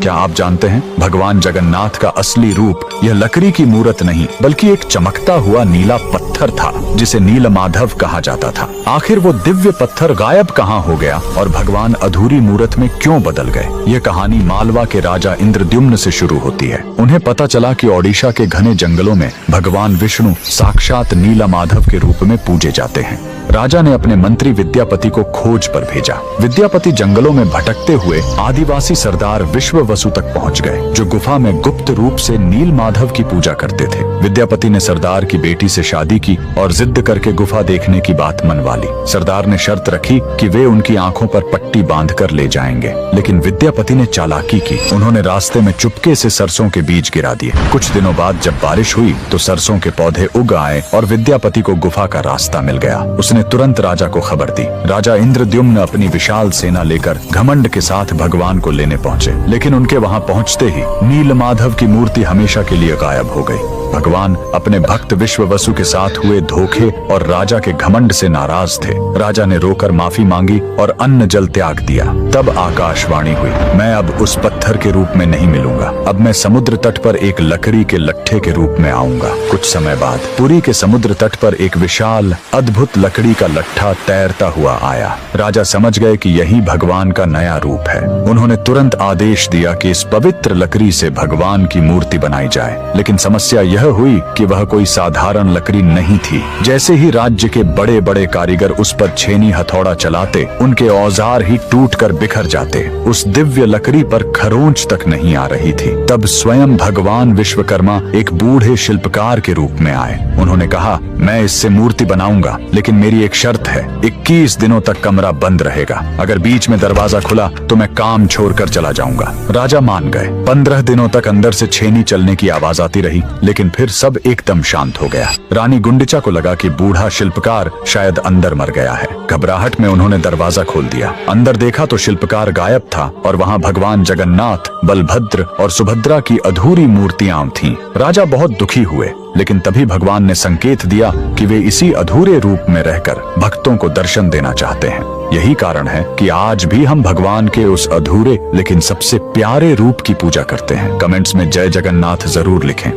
क्या आप जानते हैं भगवान जगन्नाथ का असली रूप यह लकड़ी की मूरत नहीं बल्कि एक चमकता हुआ नीला पत्थर था जिसे नीलमाधव कहा जाता था। आखिर वो दिव्य पत्थर गायब कहाँ हो गया और भगवान अधूरी मूरत में क्यों बदल गए? यह कहानी मालवा के राजा इंद्रद्युम्न से शुरू होती है। उन्हें पता चला कि ओडिशा के घने जंगलों में भगवान विष्णु साक्षात नीलमाधव के रूप में पूजे जाते हैं। राजा ने अपने मंत्री विद्यापति को खोज पर भेजा। विद्यापति जंगलों में भटकते हुए आदिवासी सरदार विश्ववसु तक पहुंच गए, जो गुफा में गुप्त रूप से नीलमाधव की पूजा करते थे। विद्यापति ने सरदार की बेटी से शादी की और जिद करके गुफा देखने की बात मनवा ली। सरदार ने शर्त रखी कि वे उनकी आंखों पर पट्टी बांधकर ले जाएंगे, लेकिन विद्यापति ने चालाकी की। उन्होंने रास्ते में चुपके से सरसों के बीज गिरा दिए। कुछ दिनों बाद जब बारिश हुई तो सरसों के पौधे उग आए और विद्यापति को गुफा का रास्ता मिल गया। उसने तुरंत राजा को खबर दी। राजा इंद्रद्युम्न अपनी विशाल सेना लेकर घमंड के साथ भगवान को लेने पहुंचे, लेकिन उनके वहां पहुंचते ही नीलमाधव की मूर्ति हमेशा के लिए गायब हो गई। भगवान अपने भक्त विश्ववसु के साथ हुए धोखे और राजा के घमंड से नाराज थे। राजा ने रोकर माफी मांगी और अन्न जल त्याग दिया। तब आकाशवाणी हुई, मैं अब उस पत्थर के रूप में नहीं मिलूंगा, अब मैं समुद्र तट पर एक लकड़ी के लट्ठे के रूप में आऊंगा। कुछ समय बाद पुरी के समुद्र तट पर एक विशाल अद्भुत लकड़ी का लट्ठा तैरता हुआ आया। राजा समझ गए कि यही भगवान का नया रूप है। उन्होंने तुरंत आदेश दिया कि इस पवित्र लकड़ी से भगवान की मूर्ति बनाई जाए, लेकिन समस्या यह हुई कि वह कोई साधारण लकड़ी नहीं थी। जैसे ही राज्य के बड़े बड़े कारीगर उस पर छेनी हथौड़ा चलाते, उनके औजार ही टूटकर बिखर जाते। उस दिव्य लकड़ी पर खरोंच तक नहीं आ रही थी। तब स्वयं भगवान विश्वकर्मा एक बूढ़े शिल्पकार के रूप में आए। उन्होंने कहा, मैं इससे मूर्ति बनाऊंगा, लेकिन मेरी एक शर्त है, 21 दिनों तक कमरा बंद रहेगा। अगर बीच में दरवाजा खुला तो मैं काम छोड़कर चला जाऊंगा। राजा मान गए। 15 दिनों तक अंदर से छेनी चलने की आवाज आती रही, लेकिन फिर सब एकदम शांत हो गया। रानी गुंडिचा को लगा कि बूढ़ा शिल्पकार शायद अंदर मर गया है। घबराहट में उन्होंने दरवाजा खोल दिया। अंदर देखा तो शिल्पकार गायब था और वहां भगवान जगन्नाथ, बलभद्र और सुभद्रा की अधूरी मूर्तियां थीं। राजा बहुत दुखी हुए, लेकिन तभी भगवान ने संकेत दिया कि वे इसी अधूरे रूप में रहकर भक्तों को दर्शन देना चाहते हैं। यही कारण है कि आज भी हम भगवान के उस अधूरे लेकिन सबसे प्यारे रूप की पूजा करते हैं। कमेंट्स में जय जगन्नाथ जरूर लिखें।